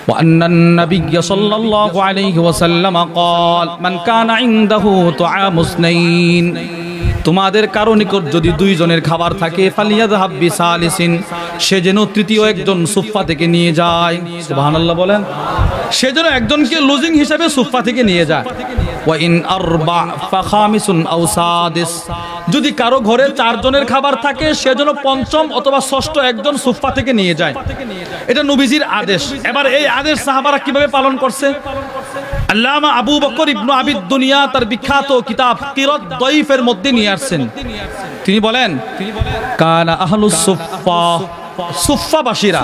وأن النبي صلى الله عليه وسلم قال من كان عنده طعام اثنين তোমাদের কারো নিকট যদি দুইজনের খাবার থাকে ফালিয়াযহাব বিসালিসিন সে যেন তৃতীয় একজন সুফফা থেকে নিয়ে যায়। সুবহানাল্লাহ বলেন। সে যেন একজনকে লুজিং হিসেবে সুফফা থেকে নিয়ে যায়। ওয়া ইন আরবা ফাখামিসুন আও সাদিস যদি কারো ঘরে চারজনের খাবার থাকে সে যেন পঞ্চম অথবা ষষ্ঠ একজন সুফফা থেকে নিয়ে যায়। এটা নবীজির আদেশ। এবার এই আদেশ সাহাবারা কিভাবে পালন করছে? আল্লামা আবু বকর ইবনে আবিদ দুনিয়া তার বিখ্যাত কিতাব কিরাত দাইফের মধ্যে নিয়ে আসছেন। তিনি বলেন কানা আহলুস সুফফা সুফফাবাসীরা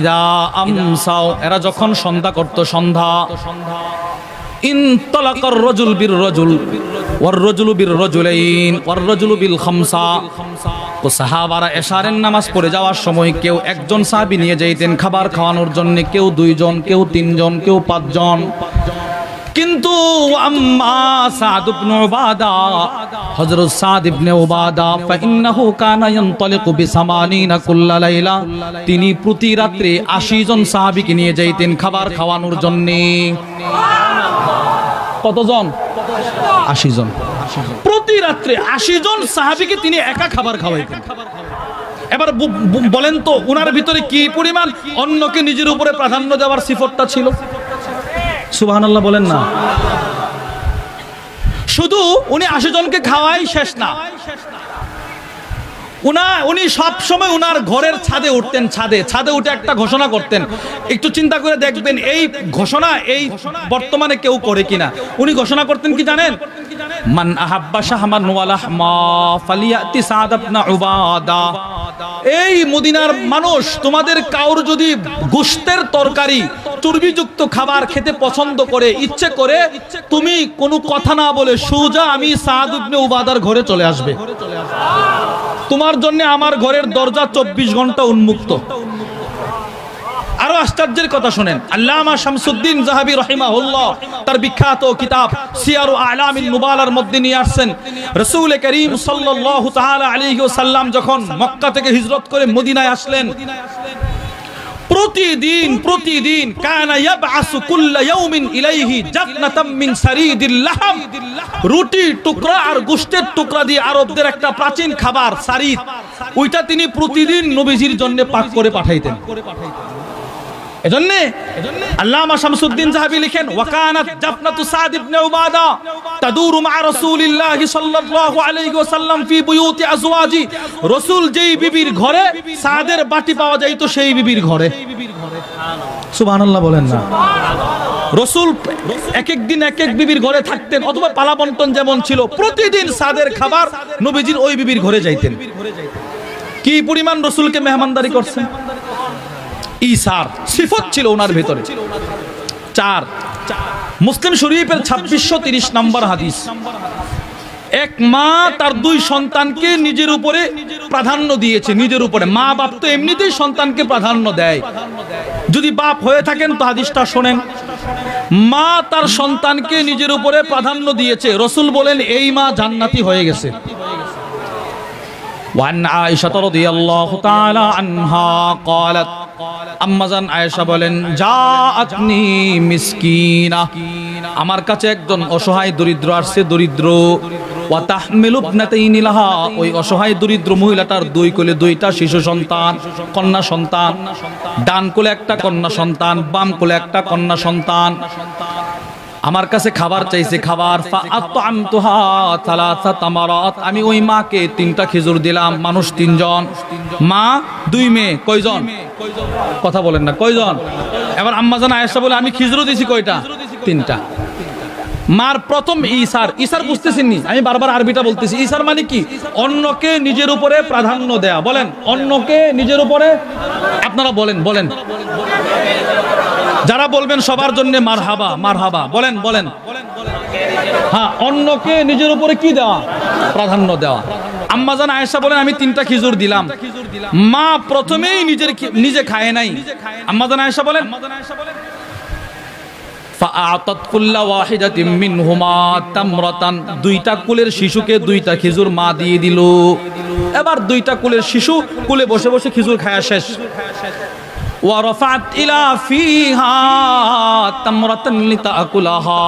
ইদা আমসাও এরা যখন সন্ধ্যা করত সন্ধ্যা ইনতালাকার রাজুল বির রাজুল ওয়ার রাজুলু বির রাজুলাইন ওয়ার রাজুলু বিল খামসা তো সাহাবারা এশারের নামাজ পড়ে যাওয়ার সময় কেউ একজন সাহাবী নিয়ে যাইতেন খাবার খাওয়ানোর জন্য, কেউ দুইজন, কেউ তিনজন, কেউ পাঁচজন। কিন্তু আম্মা সাদ ইবনে উবাদা হযরত সাদ ইবনে উবাদা ফাইন্নাহু কানা ইয়ানতালিকু বি80 কুল্লা লাইলা তিনি প্রতি রাতে 80 জন সাহাবীকে নিয়ে যাইতেন খাবার খাওয়ানোর জন্য। কতজন? 80 জন। প্রতি রাতে 80 জন সাহাবীকে তিনি একা খাবার খাওয়াইতেন। এবার বলেন তো উনার ভিতরে কি পরিমাণ অন্যকে নিজের উপরে প্রাধান্য দেওয়ার সিফতটা ছিল? সুবহানাল্লাহ বলেন না। শুধু উনি 80 জনকে খাওয়াই শেষ না, উনি সব সময় উনার ঘরের ছাদে উঠতেন। ছাদে উঠে একটা ঘোষণা করতেন। একটু চিন্তা করে দেখবেন এই ঘোষণা এই বর্তমানে কেউ করে কিনা। উনি ঘোষণা করতেন কি জানেন? মান আহাব্বা শাহমান ওয়া লাহমা ফালিয়াতি সাদ ইবনে উবাদা। এই মদিনার মানুষ তোমাদের কাউর যদি গোশতের তরকারি চর্বিযুক্ত খাবার খেতে পছন্দ করে ইচ্ছে করে তুমি কোনো কথা না বলে সোজা আমি সাদ ইবনে উবাদার ঘরে চলে আসবে। তোমার জন্য আমার ঘরের দরজা 24 ঘন্টা উন্মুক্ত। আরো আশ্চর্যের কথা শুনেন, আল্লামা শামসুদ্দিন যাহাবী রাহিমাহুল্লাহ তার বিখ্যাত কিতাব সিয়ারু আ'লামিন নুবালার মধ্যে নিয়ে আসছেন রাসূল করিম সাল্লাল্লাহু তাআলা আলাইহি ওয়াসাল্লাম যখন মক্কা থেকে হিজরত করে মদিনায় আসলেন প্রতিদিন কানা ইয়াবআসু কুল্লা ইয়াউমিন ইলাইহি জাফনাতাম মিন সারিদিল লাহম রুটি টুকরা আর গোশতের টুকরা দিয়ে আরবদের একটা প্রাচীন খাবার সারিদ, ওইটা তিনি প্রতিদিন নবীজির জন্য পাক করে পাঠাইতেন। এজন্য আল্লামা শামসুদ্দিন যাহাবী লিখেন ওয়াকানাত জাফনাতু সাদ ইবনে উবাদা তাদুরু মা রাসূলিল্লাহি সাল্লাল্লাহু আলাইহি ওয়াসাল্লাম ফি বুয়ুতি আজওয়াজি। রাসূল যেই বিবির ঘরে সাদের বাটি পাওয়া যাইতো সেই বিবির ঘরে। সুবহানাল্লাহ বলেন না। রাসূল এক এক দিন এক এক বিবির ঘরে থাকতেন অথবা পালা বন্টন যেমন ছিল প্রতিদিন সাদের খাবার নবীজির ওই বিবির ঘরে যাইতেন। কি পরিমাণ রাসূলকে মেহমানদারি করছেন। ঈসার সিফত ছিল ওনার ভিতরে। 4 মুসলিম শরীফের 2630 নম্বর হাদিস। এক মা তার 2 সন্তানকে নিজের উপরে প্রাধান্য দিয়েছে। নিজের উপরে মা বাপ তো এমনিতেই সন্তানকে প্রাধান্য দেয়। যদি বাপ হয়ে থাকেন তো হাদিসটা শোনেন। মা তার সন্তানকে নিজের উপরে প্রাধান্য দিয়েছে। রাসূল বলেন এই মা জান্নাতি হয়ে গেছে। وعن عائشة رضي الله تعالى عنها قالت আম্মাজান আয়েশা বলেন জাআতনি মিসকিনা আমার কাছে একজন অসহায় দরিদ্র আসছে। দরিদ্র ওয়া তাহমিলু ইবনাতাইনি লাহা ওই অসহায় দরিদ্র মহিলাটার 2 কোলে 2টা শিশু সন্তান, কন্যা সন্তান। ডান কোলে একটা কন্যা সন্তান, বাম কোলে একটা কন্যা সন্তান। আমার কাছে খাবার চাইছে। খাবার ফাআতআমতুহা সালাসা তামারাত আমি ওই মাকে 3টা খেজুর দিলাম। মানুষ 3 জন, মা 2 মেয়ে। কয়জন? কথা বলেন না কয়জন? এবার আম্মাজান আয়েশা বলে আমি খেজুর দিছি কয়টা? 3টা। মার প্রথম ঈসার বুঝতেছেননি, আমি বারবার আরবিটা বলতেছি। ঈসার মানে কি? অন্যকে নিজের উপরে প্রাধান্য দেয়া। বলেন অন্যকে নিজের উপরে। আপনারা বলেন যারা বলবেন সবার জন্য মারহাবা মারহাবা। বলেন হ্যাঁ, অন্যকে নিজের উপরে কি দেওয়া? প্রাধান্য দেওয়া। আম্মাজান আয়েশা বলেন আমি 3টা খেজুর দিলাম। মা প্রথমেই নিজে খায় নাই। আম্মাজান আয়েশা বলেন ফাআতাত কুল্লা ওয়াহিদাতিন মিনহুমা তামরাতান 2টা কুলের শিশুকে 2টা খেজুর মা দিয়ে দিল। এবার 2টা কুলের শিশু কুলে বসে বসে খেজুর খায়া শেষ। ওয়ারাফাত ইলা ফিহা তামরাতান লিতাকুলাহা।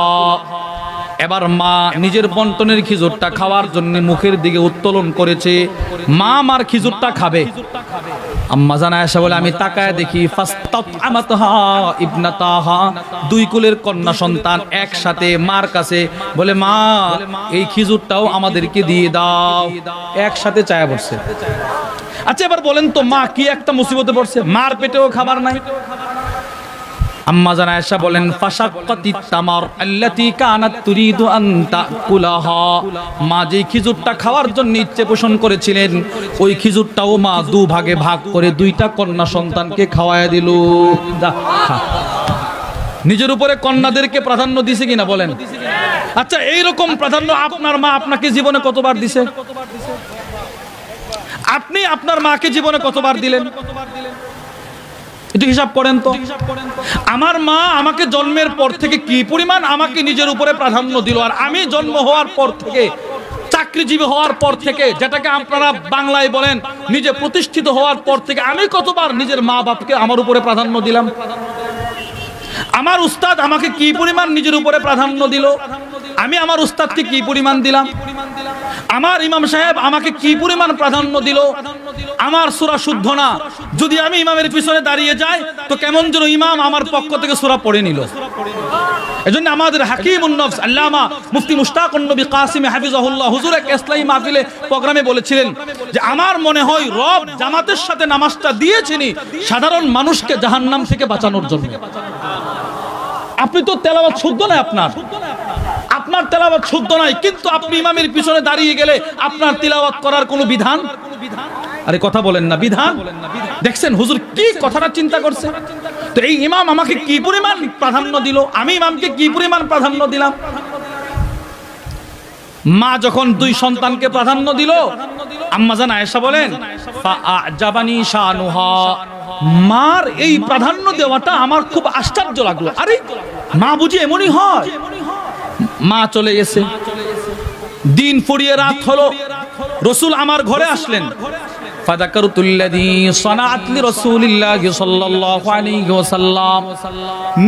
এবার মা নিজের বন্টনের খিজুরটা খাওয়ার জন্য মুখের দিকে উত্তোলন করেছে। মা আমার খিজুরটা খাবে। আম্মা জান আয়েশা বলে আমি তাকায় দেখি ফাস্তাতআমাতহা ইবনাতাহা, দুই কুলের কন্যা সন্তান একসাথে মার কাছে বলে মা এই খিজুরটাও আমাদেরকে দিয়ে দাও, একসাথে চায়া বসছে। আচ্ছা এবার বলেন তো মা কি একটা মুসিবতে পড়ছে, মার পেটেও খাবার নাই। আম্মা জান আয়েশা বলেন ফাশাক্কাতিত তামার আল্লাতী কানাত তুরিদু আন তাকুলাহা, মা যে খিজুরটা খাওয়ার জন্য ইচ্ছে পোষণ করেছিলেন ওই খিজুরটাও মা দুভাগে ভাগ করে দুইটা কন্যা সন্তানকে খাওয়ায়া দিল। নিজের উপরে কন্যাদেরকে প্রাধান্য দিছে কিনা বলেন? আচ্ছা এইরকম প্রাধান্য আপনার মা আপনাকে জীবনে কতবার দিছে? আপনি আপনার মাকে জীবনে কতবার দিলেন? একটু হিসাব করেন তো। আমার মা আমাকে জন্মের পর থেকে কি পরিমাণ আমাকে নিজের উপরে প্রাধান্য দিল, আর আমি জন্ম হওয়ার পর থেকে, চাকরিজীবী হওয়ার পর থেকে, যেটাকে আপনারা বাংলায় বলেন নিজে প্রতিষ্ঠিত হওয়ার পর থেকে আমি কতবার নিজের মা বাপকে আমার উপরে প্রাধান্য দিলাম। আমার উস্তাদ আমাকে কি পরিমাণ নিজের উপরে প্রাধান্য দিল, আমি আমার উস্তাদকে কি পরিমাণ দিলাম। আমার ইমাম সাহেব আমাকে কি পরিমাণ প্রাধান্য দিল। আমার সূরা শুদ্ধ না, যদি আমি ইমামের পিছনে দাঁড়িয়ে যাই তো কেমন যেন ইমাম আমার পক্ষ থেকে সূরা পড়ে নিল। এজন্য আমাদের হাকিমুন নফস আল্লামা মুফতি মুশতাকুন নবী কাসিম হাফিজাহুল্লাহ হুজুর এক ইসলামী মাহফিলে প্রোগ্রামে বলেছিলেন যে আমার মনে হয় রব জামাতের সাথে নামাজটা দিয়েছেন সাধারণ মানুষকে জাহান্নাম থেকে বাঁচানোর জন্য। আপনি তো তেলাওয়াত শুদ্ধ না, আপনার তেলাওয়াত শুদ্ধ নাই, কিন্তু আপনি ইমামের পিছনে দাঁড়িয়ে গেলে আপনার তিলাওয়াত করার কোনো বিধান, আরে কথা বলেন না, বিধান দেখছেন হুজুর কি কথাটা চিন্তা করছে। তো এই ইমাম আমাকে কি পরিমাণ প্রাধান্য দিল, আমি ইমামকে কি পরিমাণ প্রাধান্য দিলাম। মা যখন দুই সন্তানকে প্রাধান্য দিল, আম্মা জান আয়েশা বলেন ফাআজাবানি শানুহা, মার এই প্রাধান্য দেওয়াটা আমার খুব আশ্চর্য লাগলো। আরে মা বুঝি এমনই হয়। মা চলে গেছে, দিন ফুরিয়ে রাত হলো, রাসূল আমার ঘরে আসলেন। ফাযাকারতুল্লাযী সানাআত লিরাসূলিল্লাহি সাল্লাল্লাহু আলাইহি ওয়াসাল্লাম,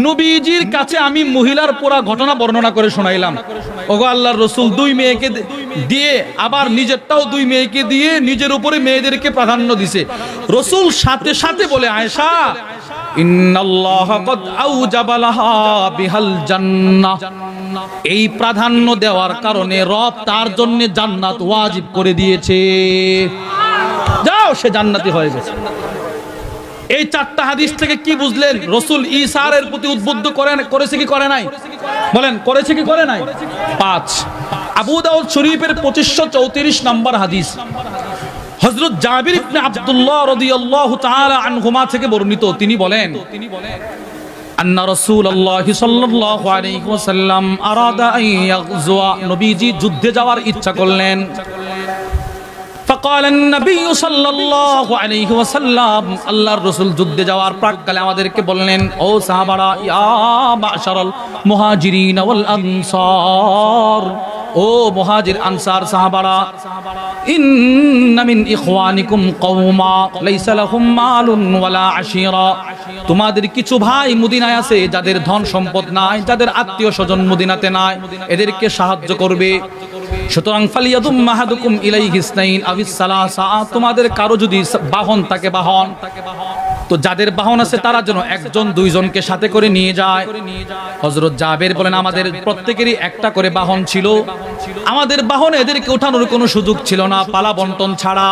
নবীজির কাছে আমি মহিলার পুরো ঘটনা বর্ণনা করে শোনাইলাম। ওগো আল্লাহর রাসূল দুই মেয়েকে দিয়ে আবার নিজেরটাও দুই মেয়েকে দিয়ে নিজের উপরে মেয়েদেরকে প্রাধান্য দিছে। রাসূল সাথে সাথে বলে আয়েশা ইন্নাল্লাহা ক্বাদ আওজাবা লাহা বিহাল জান্নাহ, এই প্রাধান্য দেওয়ার কারণে রব তার জন্য জান্নাত ওয়াজিব করে দিয়েছে। যাও সে জান্নাতি হয়ে গেছে। এই চারটা হাদিস থেকে কি বুঝলেন? রাসূল ঈসার প্রতি উদ্বুদ্ধ করেছে কি করে নাই? বলেন করেছে কি করে নাই? 5 আবু দাউদ শরীফের 2534 নম্বর হাদিস, হযরত জাবির ইবনে আব্দুল্লাহ রাদিয়াল্লাহু তাআলা আনহুমা থেকে বর্ণিত। তিনি বলেন আন্না রাসূলুল্লাহ সাল্লাল্লাহু আলাইহি ওয়াসাল্লাম আরাদা আন ইয়াগজুয়া, নবীজি যুদ্ধে যাওয়ার ইচ্ছা করলেন। فقال النبي صلى الله عليه وسلم, আল্লাহর রাসূল যুদ্ধে যাওয়ার প্রাক্কালে আমাদেরকে বললেন ও সাহাবারা, ইয়া মাশারাল মুহাজিরিন ওয়াল আনসার, ও মুহাজির আনসার সাহাবারা, ইন্না মিন ইখওয়ানিকুম কওমা লাইসা লাহুম মালুন ওয়ালা আশিরা, তোমাদের কিছু ভাই মদিনায় আছে যাদের ধন সম্পদ নাই, যাদের আত্মীয় স্বজন মদিনাতে নাই, এদেরকে সাহায্য করবে। সুতরাং ফালিয়াদুম মাহাদুকুম ইলাইহি ইসনাইন আবিস সালাসা, তোমাদের কারো যদি বাহন থাকে, বাহন তো যাদের বাহন আছে তারা যেন একজন দুইজনকে সাথে করে নিয়ে যায়। হযরত জাবের বলেন আমাদের প্রত্যেকেরই একটা করে বাহন ছিল, আমাদের বাহনে এদেরকে ওঠানোর কোনো সুযোগ ছিল না পালা বন্টন ছাড়া।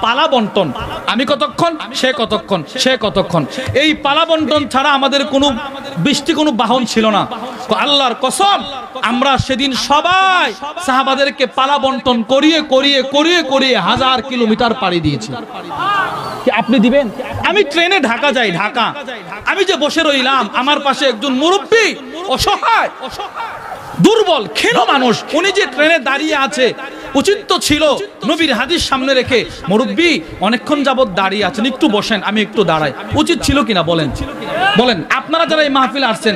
পালা বন্টন, আমি কতক্ষণ সে কতক্ষণ সে কতক্ষণ, এই পালা বন্টন ছাড়া আমাদের কোনো কোনো বাহন ছিল না। আল্লাহর কসম আমরা সেদিন সবাই সাহাবাদেরকে পালা বন্টন করিয়ে করিয়ে করিয়ে করিয়ে 1000 কিলোমিটার পাড়ি দিয়েছি। কি আপনি দিবেন? আমি ট্রেনে ঢাকা যাই, ঢাকা আমি যে বসে রইলাম, আমার পাশে একজন মুরব্বী অসহায় দুর্বল ক্ষীণ মানুষ, উনি যে ট্রেনে দাঁড়িয়ে আছে, উচিত তো ছিল নবীর হাদিস সামনে রেখে মুরব্বী অনেকক্ষণ যাবত দাঁড়িয়ে আছেন, একটু বসেন আমি একটু দাঁড়াই, উচিত ছিল কিনা বলেন? বলেন আপনারা যারা এই মাহফিলে আসছেন